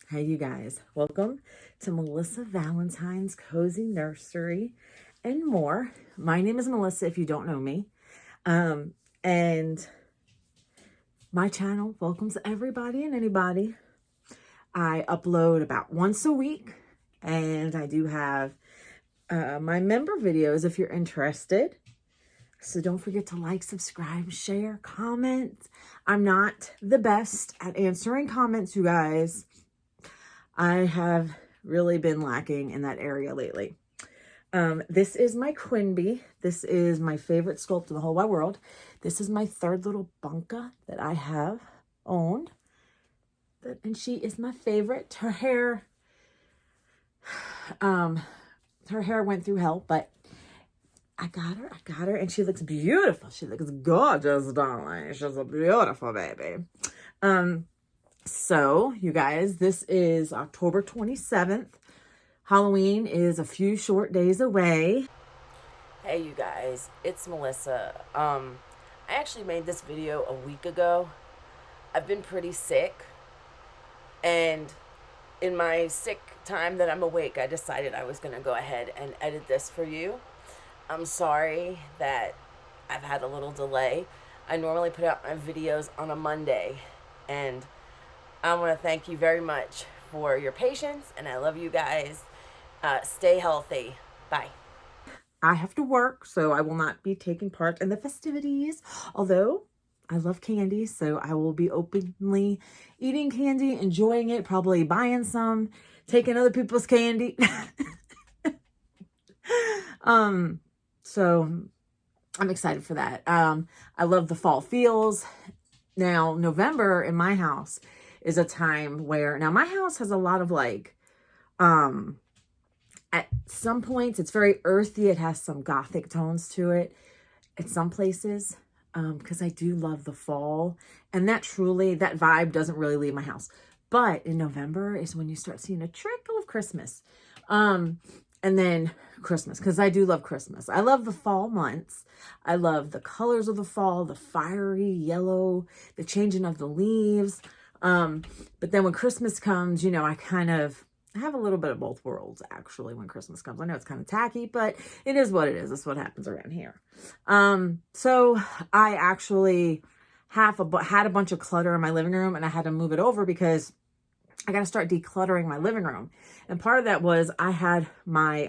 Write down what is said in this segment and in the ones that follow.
Hey, you guys, welcome to Melissa Valentine's Cozy Nursery and more. My name is Melissa, if you don't know me. And my channel welcomes everybody and anybody. I upload about once a week, and I do have my member videos if you're interested. So don't forget to like, subscribe, share, comment. I'm not the best at answering comments, you guys. I have really been lacking in that area lately. This is my Quinby. This is my favorite sculpt in the whole wide world. This is my third little bunka that I have owned. And she is my favorite. Her hair went through hell, but I got her, and she looks beautiful. She looks gorgeous, darling. She's a beautiful baby. So, you guys, this is October 27th. Halloween is a few short days away. Hey, you guys, it's Melissa. I actually made this video a week ago. I've been pretty sick, and in my sick time that I'm awake, I decided I was going to go ahead and edit this for you. I'm sorry that I've had a little delay. I normally put out my videos on a Monday, and I want to thank you very much for your patience, and I love you guys. Stay healthy. Bye. I have to work, so I will not be taking part in the festivities, although I love candy, so I will be openly eating candy, enjoying it, probably buying some, taking other people's candy. So I'm excited for that. I love the fall feels. Now, November in my house is a time where, now my house has a lot of at some points it's very earthy. It has some gothic tones to it at some places, because I do love the fall, and that vibe doesn't really leave my house. But in November is when you start seeing a trickle of Christmas. And then Christmas, because I do love Christmas. I love the fall months. I love the colors of the fall, the fiery yellow, the changing of the leaves. But then when Christmas comes, you know, I have a little bit of both worlds, actually, when Christmas comes. I know it's kind of tacky, but it is what it is. That's what happens around here. So I actually had a bunch of clutter in my living room, and I had to move it over because I got to start decluttering my living room. And part of that was I had my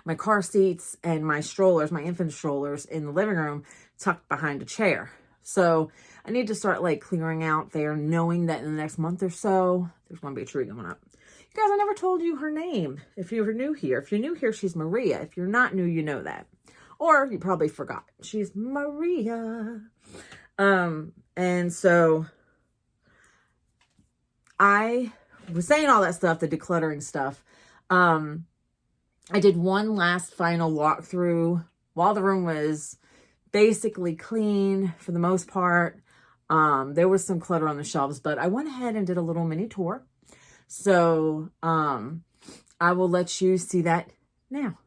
my car seats and my strollers, my infant strollers, in the living room tucked behind a chair. So I need to start clearing out there, knowing that in the next month or so, there's going to be a tree going up. You guys, I never told you her name. If you're new here, she's Maria. If you're not new, you know that. Or you probably forgot. She's Maria. And so I was saying all that stuff, the decluttering stuff. I did one last final walkthrough while the room was basically clean for the most part. There was some clutter on the shelves, but I went ahead and did a little mini tour. So I will let you see that now.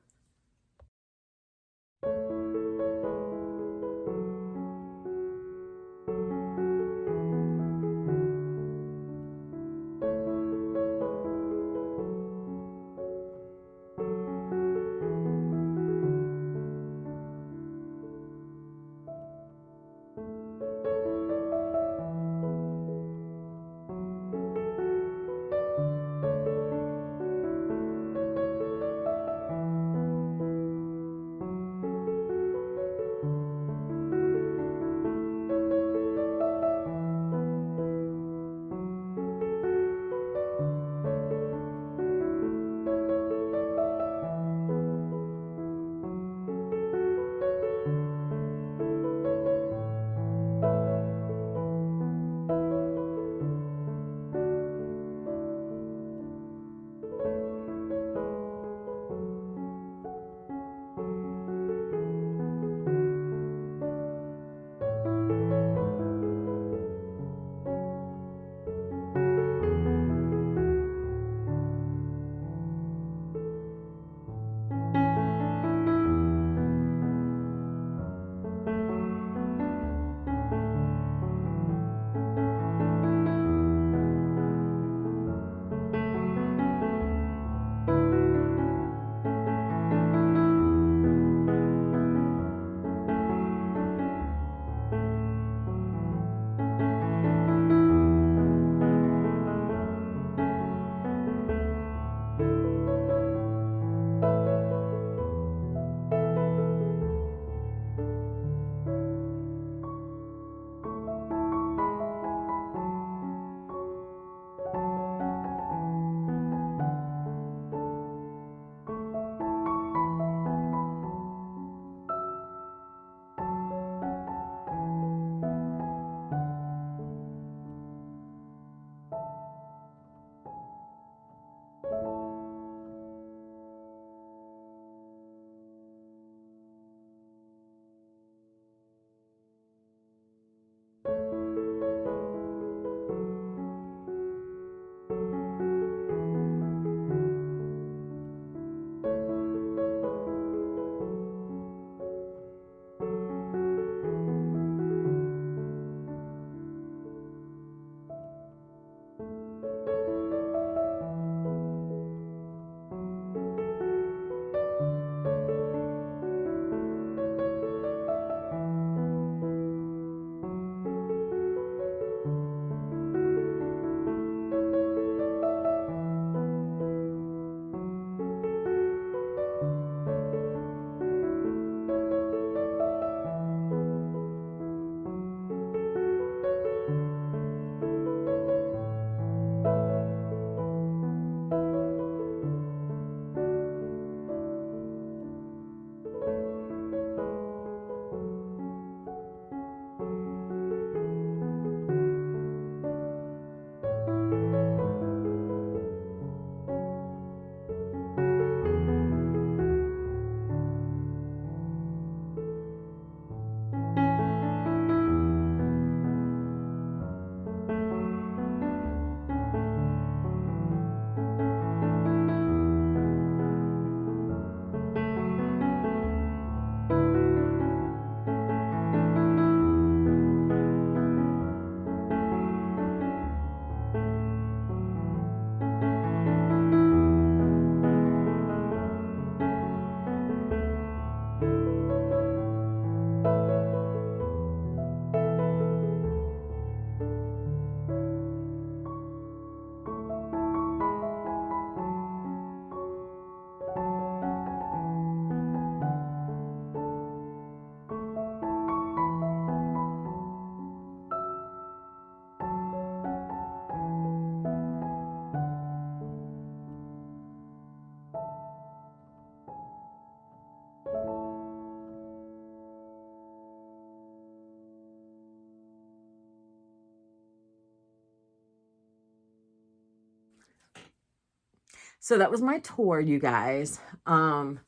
So that was my tour, you guys, of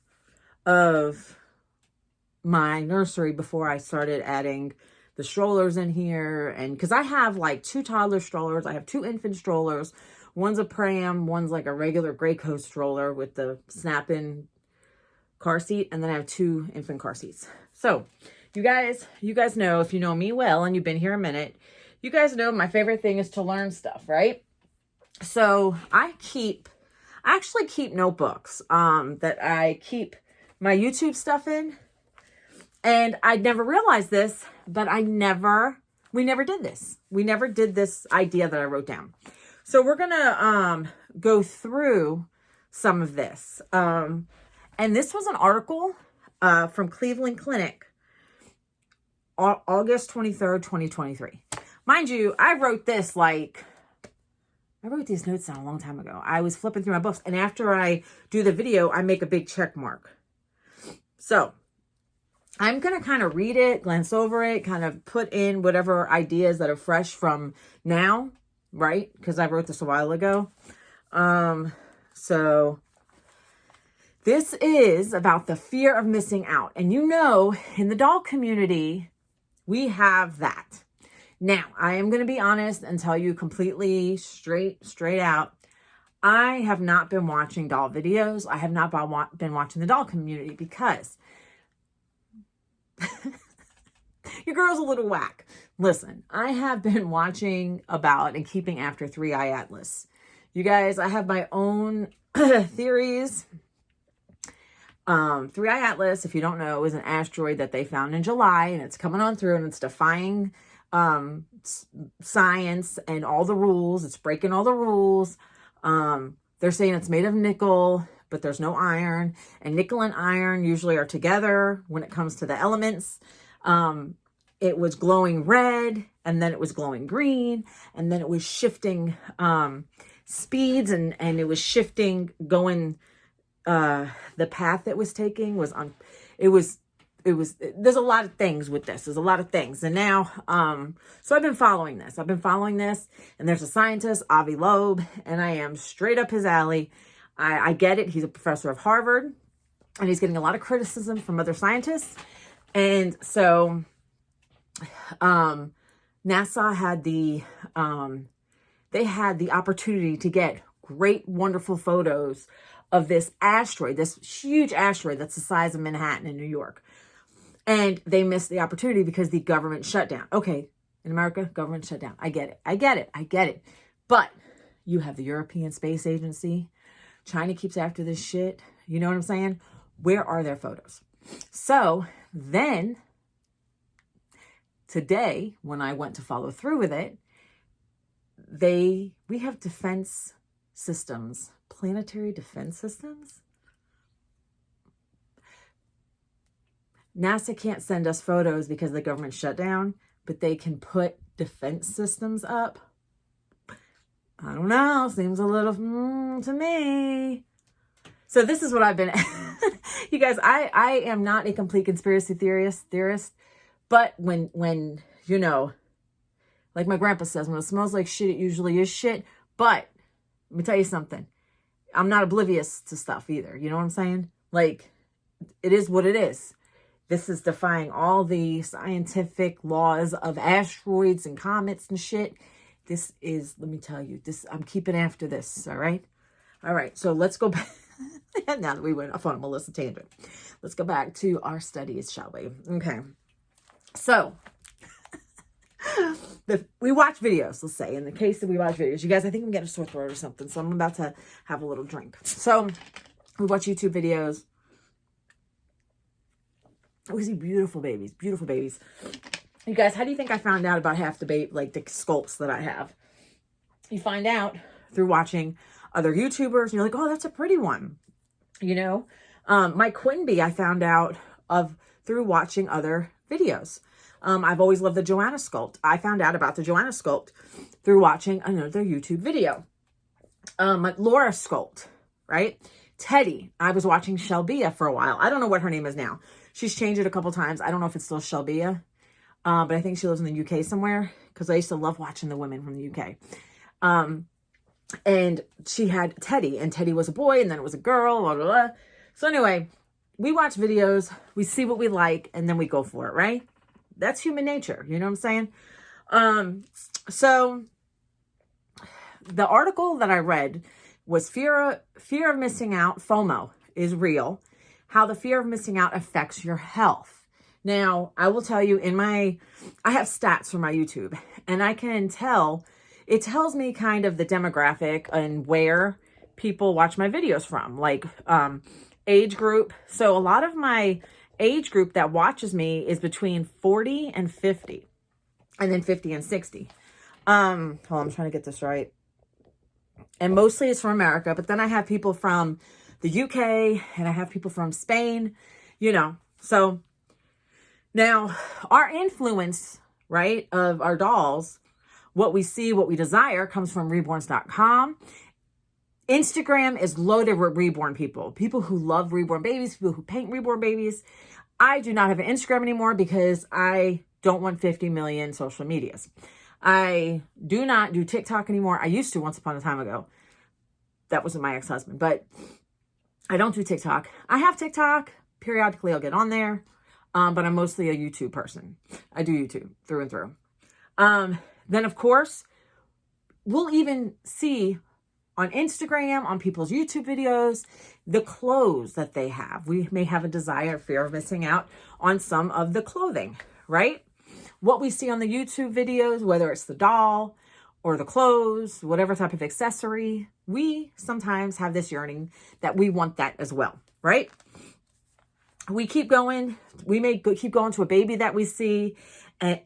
my nursery before I started adding the strollers in here. And because I have like 2 toddler strollers, I have 2 infant strollers. One's a pram, one's like a regular gray coat stroller with the snap-in car seat, and then I have 2 infant car seats. So you guys know, if you know me well and you've been here a minute, you guys know my favorite thing is to learn stuff, right? So I actually keep notebooks that I keep my YouTube stuff in. And I never realized this, but we never did this. We never did this idea that I wrote down. So we're going to go through some of this. And this was an article from Cleveland Clinic, August 23rd, 2023. Mind you, I wrote these notes down a long time ago. I was flipping through my books, and after I do the video, I make a big check mark. So I'm going to kind of read it, glance over it, kind of put in whatever ideas that are fresh from now, right? Because I wrote this a while ago. So this is about the fear of missing out. And you know, in the doll community, we have that. Now, I am going to be honest and tell you completely straight out. I have not been watching doll videos. I have not been watching the doll community because your girl's a little whack. Listen, I have been watching about and keeping after 3i Atlas. You guys, I have my own theories. 3i Atlas, if you don't know, is an asteroid that they found in July, and it's coming on through, and it's defying science and all the rules. It's breaking all the rules. They're saying it's made of nickel, but there's no iron, and nickel and iron usually are together when it comes to the elements. It was glowing red, and then it was glowing green, and then it was shifting speeds, and it was shifting, going the path it was taking was on. There's a lot of things with this. There's a lot of things. And now, so I've been following this. And there's a scientist, Avi Loeb, and I am straight up his alley. I get it. He's a professor of Harvard, and he's getting a lot of criticism from other scientists. And so, NASA had they had the opportunity to get great, wonderful photos of this asteroid, this huge asteroid that's the size of Manhattan in New York. And they missed the opportunity because the government shut down. Okay, in America, government shut down. I get it. But you have the European Space Agency. China keeps after this shit. You know what I'm saying? Where are their photos? So then, today, when I went to follow through with it, we have defense systems, planetary defense systems. NASA can't send us photos because the government shut down, but they can put defense systems up. I don't know. Seems a little to me. So this is what I've been. You guys, I am not a complete conspiracy theorist, but when you know, like my grandpa says, when it smells like shit, it usually is shit. But let me tell you something. I'm not oblivious to stuff either. You know what I'm saying? Like, it is what it is. This is defying all the scientific laws of asteroids and comets and shit. This is, let me tell you, I'm keeping after this, all right? All right, so let's go back. Now that we went off on a Melissa tangent, let's go back to our studies, shall we? Okay. So, we watch videos, let's say. In the case that we watch videos, you guys, I think I'm getting a sore throat or something, so I'm about to have a little drink. So, we watch YouTube videos. We see beautiful babies. You guys, how do you think I found out about half the the sculpts that I have? You find out through watching other YouTubers, and you're like, oh, that's a pretty one. You know, my Quinby, I found out through watching other videos. I've always loved the Joanna sculpt. I found out about the Joanna sculpt through watching another YouTube video. My Laura sculpt, right? Teddy, I was watching Shelbia for a while. I don't know what her name is now. She's changed it a couple times. I don't know if it's still Shelbia, but I think she lives in the UK somewhere because I used to love watching the women from the UK. And she had Teddy, and Teddy was a boy, and then it was a girl, blah, blah, blah. So anyway, we watch videos, we see what we like, and then we go for it, right? That's human nature. You know what I'm saying? So the article that I read was fear of missing out, FOMO, is real. How the fear of missing out affects your health. Now, I will tell you I have stats for my YouTube, and I can tell, it tells me kind of the demographic and where people watch my videos from, like age group. So a lot of my age group that watches me is between 40 and 50, and then 50 and 60. Hold on, I'm trying to get this right. And mostly it's from America, but then I have people from the UK, and I have people from Spain, you know. So now our influence, right, of our dolls, what we see, what we desire, comes from reborns.com. Instagram is loaded with reborn people who love reborn babies, people who paint reborn babies. I do not have an Instagram anymore because I don't want 50 million social medias. I do not do TikTok anymore. I used to once upon a time ago. That wasn't my ex-husband, but I don't do TikTok. I have TikTok. Periodically I'll get on there, but I'm mostly a YouTube person. I do YouTube through and through. Then of course, we'll even see on Instagram, on people's YouTube videos, the clothes that they have. We may have a desire, fear of missing out on some of the clothing, right? What we see on the YouTube videos, whether it's the doll or the clothes, whatever type of accessory, we sometimes have this yearning that we want that as well, right? We keep going. We may keep going to a baby that we see, and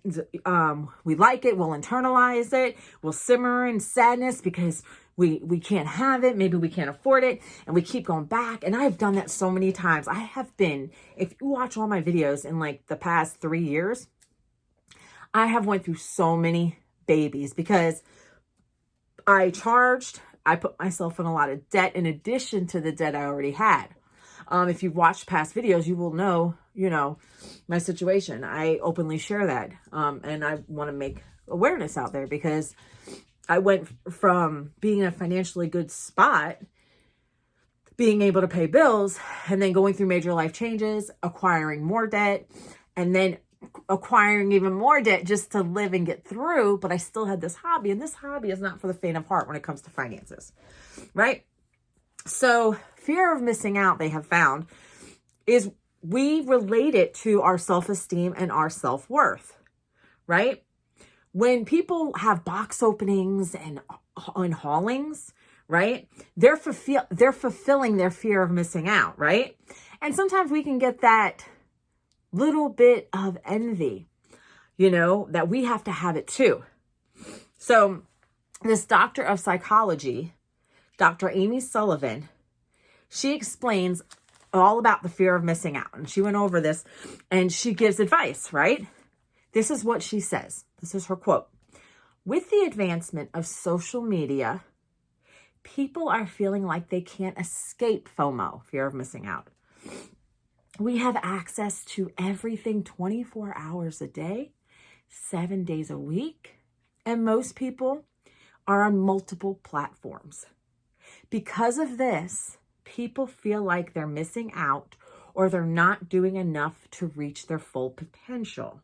we like it. We'll internalize it. We'll simmer in sadness because we can't have it. Maybe we can't afford it. And we keep going back. And I've done that so many times. I have been, if you watch all my videos in like the past 3 years, I have went through so many babies because I put myself in a lot of debt in addition to the debt I already had. If you've watched past videos, you will know, my situation. I openly share that. And I want to make awareness out there because I went from being in a financially good spot, being able to pay bills, and then going through major life changes, acquiring more debt, and then acquiring even more debt just to live and get through. But I still had this hobby, and this hobby is not for the faint of heart when it comes to finances, right? So fear of missing out, they have found, is we relate it to our self-esteem and our self-worth, right? When people have box openings and haulings, right? They're fulfilling their fear of missing out, right? And sometimes we can get that little bit of envy, that we have to have it too. So this doctor of psychology, Dr. Amy Sullivan, she explains all about the fear of missing out. And she went over this and she gives advice, right? This is what she says. This is her quote. With the advancement of social media, people are feeling like they can't escape FOMO, fear of missing out. We have access to everything 24 hours a day, 7 days a week, and most people are on multiple platforms. Because of this, people feel like they're missing out or they're not doing enough to reach their full potential,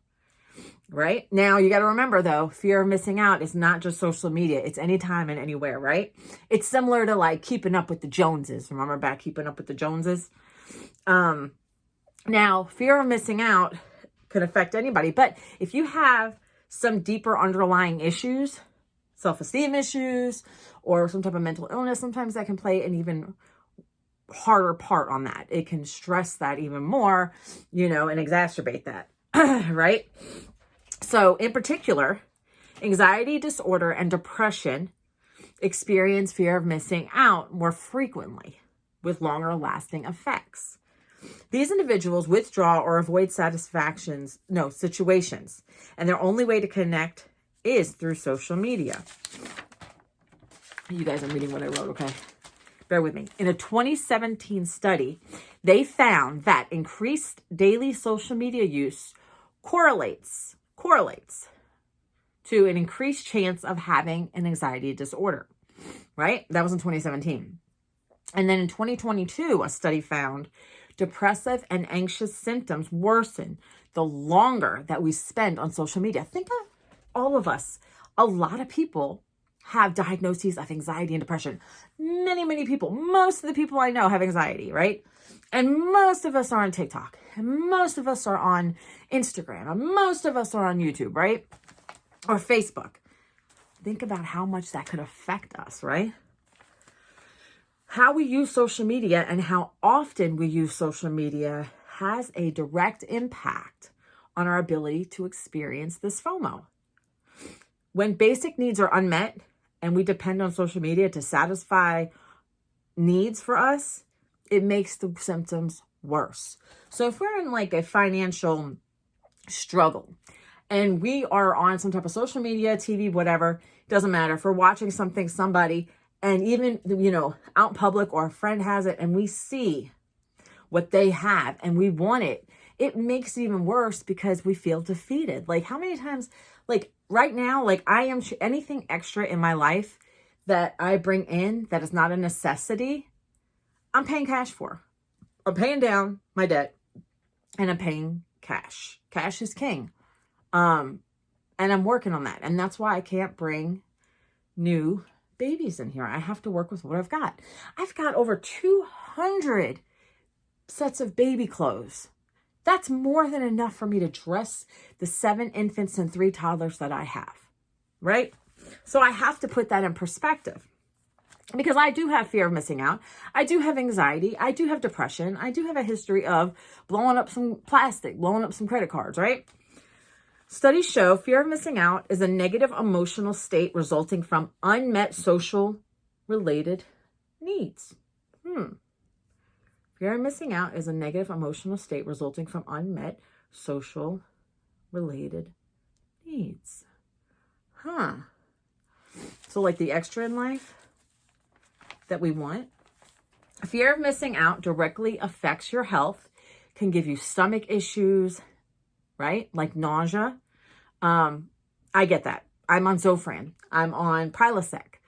right? Now, you got to remember, though, fear of missing out is not just social media. It's anytime and anywhere, right? It's similar to like keeping up with the Joneses. Remember back keeping up with the Joneses? Now, fear of missing out could affect anybody. But if you have some deeper underlying issues, self-esteem issues, or some type of mental illness, sometimes that can play an even harder part on that. It can stress that even more, and exacerbate that, right? So in particular, anxiety disorder and depression experience fear of missing out more frequently with longer lasting effects. These individuals withdraw or avoid situations, and their only way to connect is through social media. You guys, I'm reading what I wrote, okay? Bear with me. In a 2017 study, they found that increased daily social media use correlates to an increased chance of having an anxiety disorder, right? That was in 2017. And then in 2022, a study found depressive and anxious symptoms worsen the longer that we spend on social media. Think of all of us. A lot of people have diagnoses of anxiety and depression. Many, many people, most of the people I know have anxiety, right? And most of us are on TikTok, and most of us are on Instagram, and most of us are on YouTube, right? Or Facebook. Think about how much that could affect us, right? How we use social media and how often we use social media has a direct impact on our ability to experience this FOMO. When basic needs are unmet and we depend on social media to satisfy needs for us, it makes the symptoms worse. So if we're in like a financial struggle and we are on some type of social media, TV, whatever, doesn't matter. If we're watching something, somebody, and even, out in public or a friend has it and we see what they have and we want it, it makes it even worse because we feel defeated. Like how many times, like right now, like I am anything extra in my life that I bring in that is not a necessity, I'm paying cash for. I'm paying down my debt and I'm paying cash. Cash is king. And I'm working on that. And that's why I can't bring new babies in here. I have to work with what I've got. I've got over 200 sets of baby clothes. That's more than enough for me to dress the 7 infants and 3 toddlers that I have, right? So I have to put that in perspective because I do have fear of missing out. I do have anxiety. I do have depression. I do have a history of blowing up some plastic, blowing up some credit cards, right? Studies show fear of missing out is a negative emotional state resulting from unmet social related needs. Fear of missing out is a negative emotional state resulting from unmet social related needs. So like the extra in life that we want. Fear of missing out directly affects your health, can give you stomach issues, right? Like nausea. I get that. I'm on Zofran. I'm on Prilosec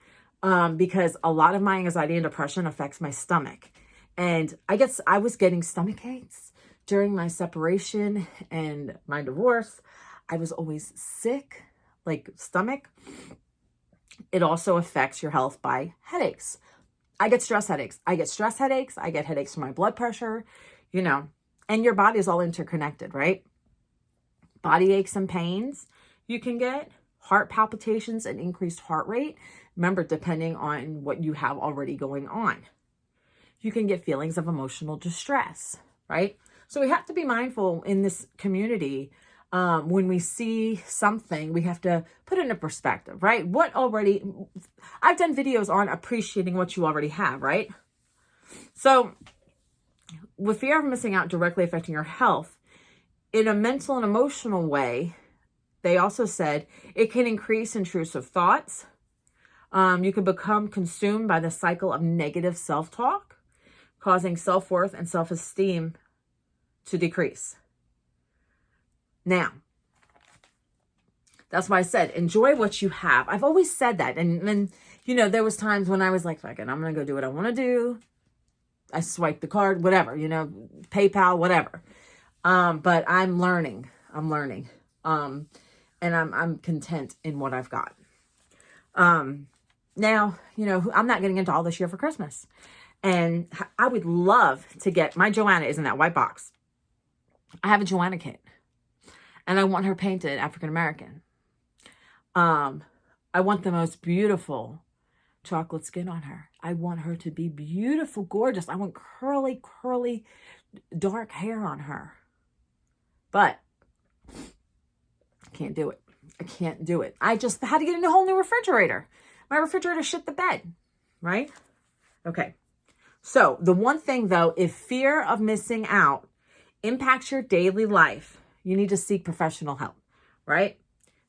because a lot of my anxiety and depression affects my stomach. And I was getting stomach aches during my separation and my divorce. I was always sick, like stomach. It also affects your health by headaches. I get stress headaches. I get headaches from my blood pressure, and your body is all interconnected, right? Body aches and pains you can get, heart palpitations and increased heart rate. Remember, depending on what you have already going on. You can get feelings of emotional distress, right? So we have to be mindful in this community. When we see something, we have to put it into perspective, right? I've done videos on appreciating what you already have, right? So with fear of missing out directly affecting your health, in a mental and emotional way, they also said it can increase intrusive thoughts. You can become consumed by the cycle of negative self-talk, causing self-worth and self-esteem to decrease. Now, that's why I said, enjoy what you have. I've always said that. And then, there was times when I was like, fuck it, I'm going to go do what I want to do. I swipe the card, whatever, PayPal, whatever. But I'm learning. And I'm content in what I've got. Now, I'm not getting into all this year for Christmas. And I would love to get, my Joanna is in that white box. I have a Joanna kit. And I want her painted African-American. I want the most beautiful chocolate skin on her. I want her to be beautiful, gorgeous. I want curly, dark hair on her. But I can't do it. I just had to get a whole new refrigerator. My refrigerator shit the bed, right? Okay. So the one thing though, if fear of missing out impacts your daily life, you need to seek professional help, right?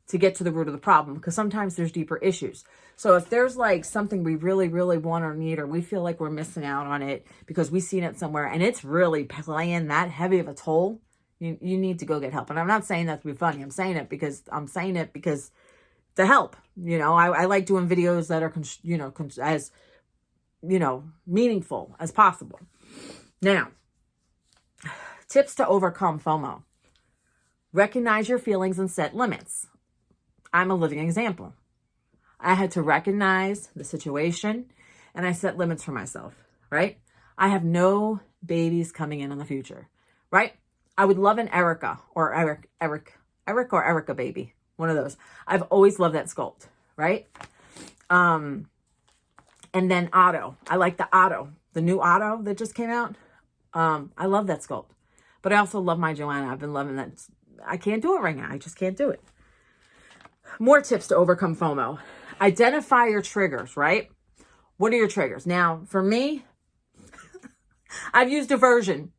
To get to the root of the problem, because sometimes there's deeper issues. So if there's like something we really, really want or need, or we feel like we're missing out on it because we've seen it somewhere and it's really playing that heavy of a toll, you need to go get help. And I'm not saying that to be funny. I'm saying it because to help. I like doing videos that are, as, meaningful as possible. Now, tips to overcome FOMO. Recognize your feelings and set limits. I'm a living example. I had to recognize the situation and I set limits for myself, right? I have no babies coming in the future, right? I would love an Erica or Erica baby. One of those. I've always loved that sculpt, right? And then Otto. I like the Otto. The new Otto that just came out. I love that sculpt. But I also love my Joanna. I've been loving that. I can't do it right now. I just can't do it. More tips to overcome FOMO. Identify your triggers, right? What are your triggers? Now, for me, I've used diversion.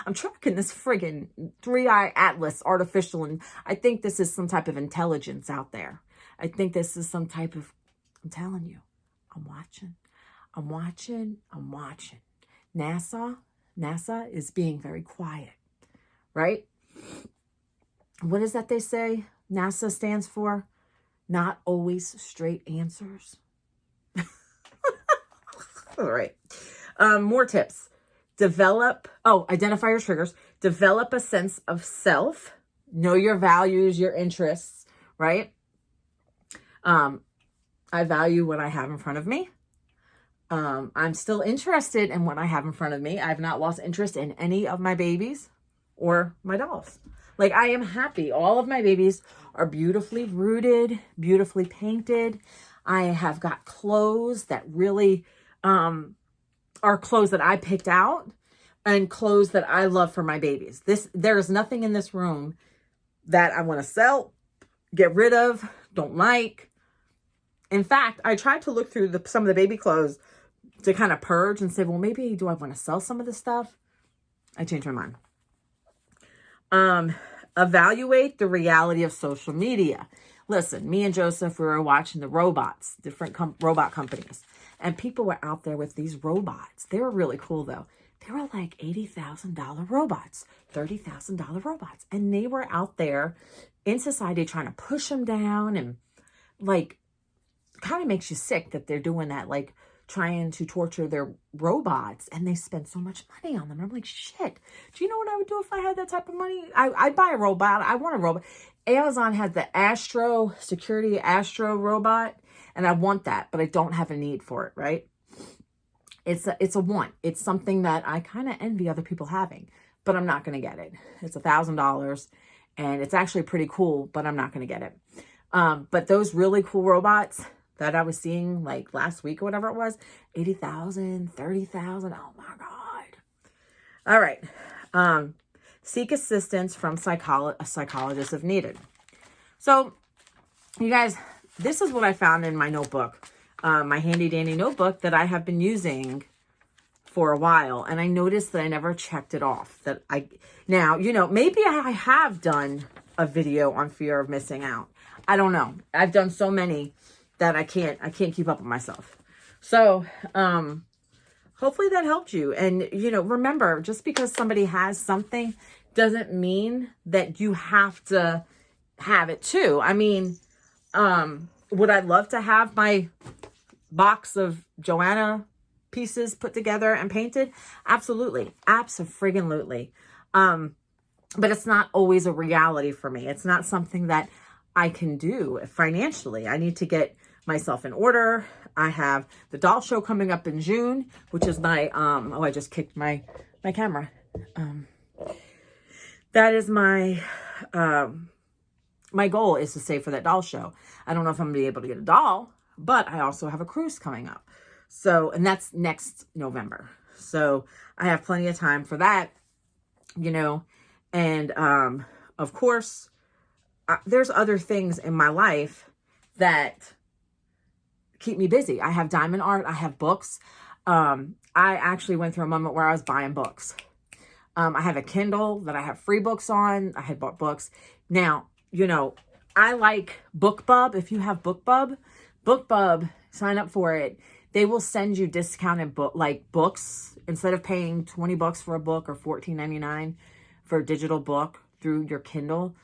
I'm tracking this friggin' 3-eye atlas artificial, and I think this is some type of intelligence out there. I think this is some type of, I'm telling you, I'm watching. NASA is being very quiet, right? What is that they say NASA stands for? Not always straight answers. All right. More tips. Identify your triggers. Develop a sense of self. Know your values, your interests, right? I value what I have in front of me. I'm still interested in what I have in front of me. I've not lost interest in any of my babies or my dolls. Like, I am happy. All of my babies are beautifully rooted, beautifully painted. I have got clothes that really are clothes that I picked out and clothes that I love for my babies. There is nothing in this room that I want to sell, get rid of, don't like. In fact, I tried to look through some of the baby clothes to kind of purge and say, well, maybe do I want to sell some of this stuff? I changed my mind. Evaluate the reality of social media. Listen, me and Joseph, we were watching the robots, different robot companies. And people were out there with these robots. They were really cool, though. They were like $80,000 robots, $30,000 robots. And they were out there in society trying to push them down. And like, kind of makes you sick that they're doing that, like trying to torture their robots. And they spend so much money on them. And I'm like, shit, do you know what I would do if I had that type of money? I'd buy a robot. I want a robot. Amazon has the security Astro robot. And I want that, but I don't have a need for it, right? It's a want. It's something that I kind of envy other people having, but I'm not going to get it. It's $1,000 and it's actually pretty cool, but I'm not going to get it. But those really cool robots that I was seeing like last week or whatever it was, 80,000, 30,000. Oh my God. All right. Seek assistance from a psychologist if needed. So you guys, this is what I found in my notebook, my handy dandy notebook that I have been using for a while. And I noticed that I never checked it off. Now, maybe I have done a video on fear of missing out. I don't know. I've done so many that I can't keep up with myself. So, hopefully that helped you. And, remember, just because somebody has something doesn't mean that you have to have it too. I mean, would I love to have my box of Joanna pieces put together and painted? Absolutely. Abso-friggin-lutely. But it's not always a reality for me. It's not something that I can do financially. I need to get myself in order. I have the doll show coming up in June, which is my, I just kicked my camera. That is my goal is to save for that doll show. I don't know if I'm gonna be able to get a doll, but I also have a cruise coming up. So, and that's next November. So I have plenty of time for that, and, of course, there's other things in my life that keep me busy. I have diamond art. I have books. I actually went through a moment where I was buying books. I have a Kindle that I have free books on. I had bought books. Now, I like BookBub. If you have BookBub, sign up for it. They will send you discounted books. Instead of paying $20 for a book or $14.99 for a digital book through your Kindle,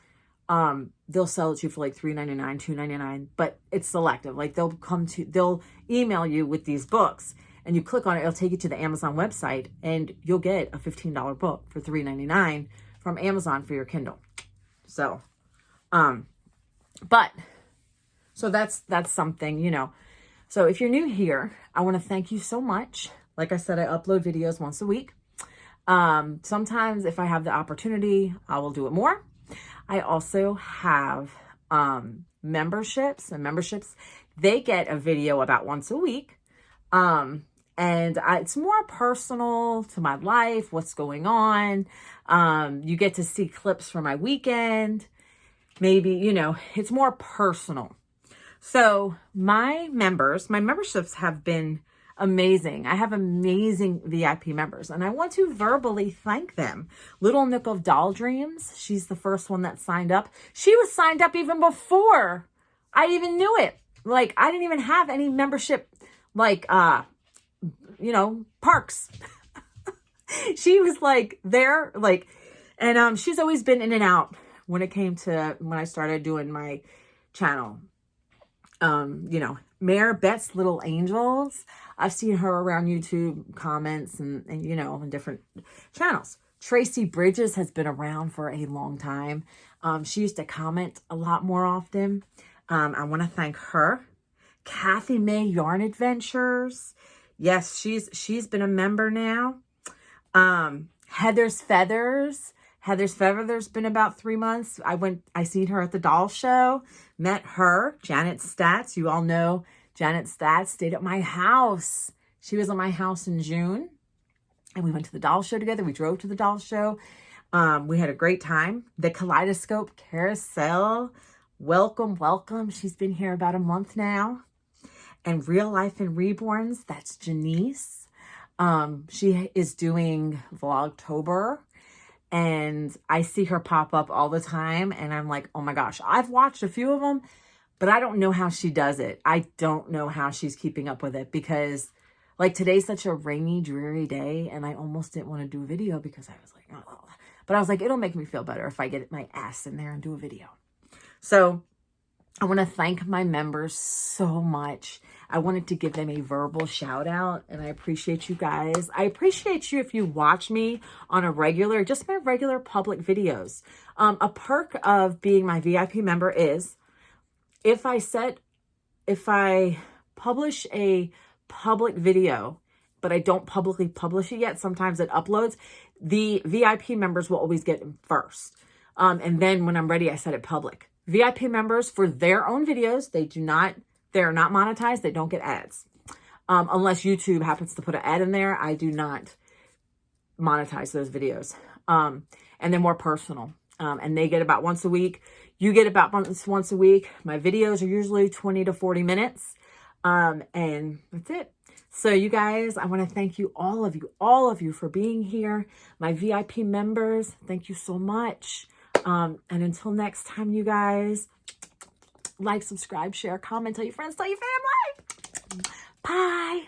they'll sell it to you for like $3.99, $2.99, but it's selective. Like they'll email you with these books, and you click on it, it'll take you to the Amazon website, and you'll get a $15 book for $3.99 from Amazon for your Kindle. So, so that's something, you know. So if you're new here, I want to thank you so much. Like I said, I upload videos once a week. Sometimes if I have the opportunity, I will do it more. I also have memberships, and memberships, they get a video about once a week. It's more personal to my life, what's going on. You get to see clips from my weekend. Maybe, you know, it's more personal. So my memberships have been amazing. I have amazing VIP members, and I want to verbally thank them. Little Nook of Doll Dreams, she's the first one that signed up. She was signed up even before I even knew it. Like, I didn't even have any membership, like, you know, parks. She was like there, like, and she's always been in and out when it came to when I started doing my channel. You know, Mare Bet's Little Angels. I've seen her around YouTube comments and you know, on different channels. Tracy Bridges has been around for a long time. She used to comment a lot more often. I want to thank her. Kathy May Yarn Adventures. Yes, she's been a member now. Heather's Feathers. Heather's Feathers been about 3 months. I seen her at the doll show, met her. Janet Stats, you all know Janet Stats stayed at my house. She was at my house in June, and we went to the doll show together. We drove to the doll show. We had a great time. The Kaleidoscope Carousel, welcome. She's been here about a month now. And Real Life and Reborns, that's Janice. She is doing Vlogtober. And I see her pop up all the time, and I'm like, oh my gosh, I've watched a few of them, but I don't know how she does it. I don't know how she's keeping up with it, because like today's such a rainy, dreary day, and I almost didn't want to do a video because I was like, oh. But I was like, it'll make me feel better if I get my ass in there and do a video. So I want to thank my members so much. I wanted to give them a verbal shout out, and I appreciate you guys. I appreciate you if you watch me on a regular, just my regular public videos. A perk of being my VIP member is if I publish a public video, but I don't publicly publish it yet, sometimes it uploads, the VIP members will always get it first. And then when I'm ready, I set it public. VIP members, for their own videos, they're not monetized. They don't get ads. Unless YouTube happens to put an ad in there, I do not monetize those videos. And they're more personal. And they get about once a week. You get about once a week. My videos are usually 20 to 40 minutes. And that's it. So you guys, I want to thank you, all of you for being here. My VIP members, thank you so much. And until next time, you guys, like, subscribe, share, comment, tell your friends, tell your family. Bye.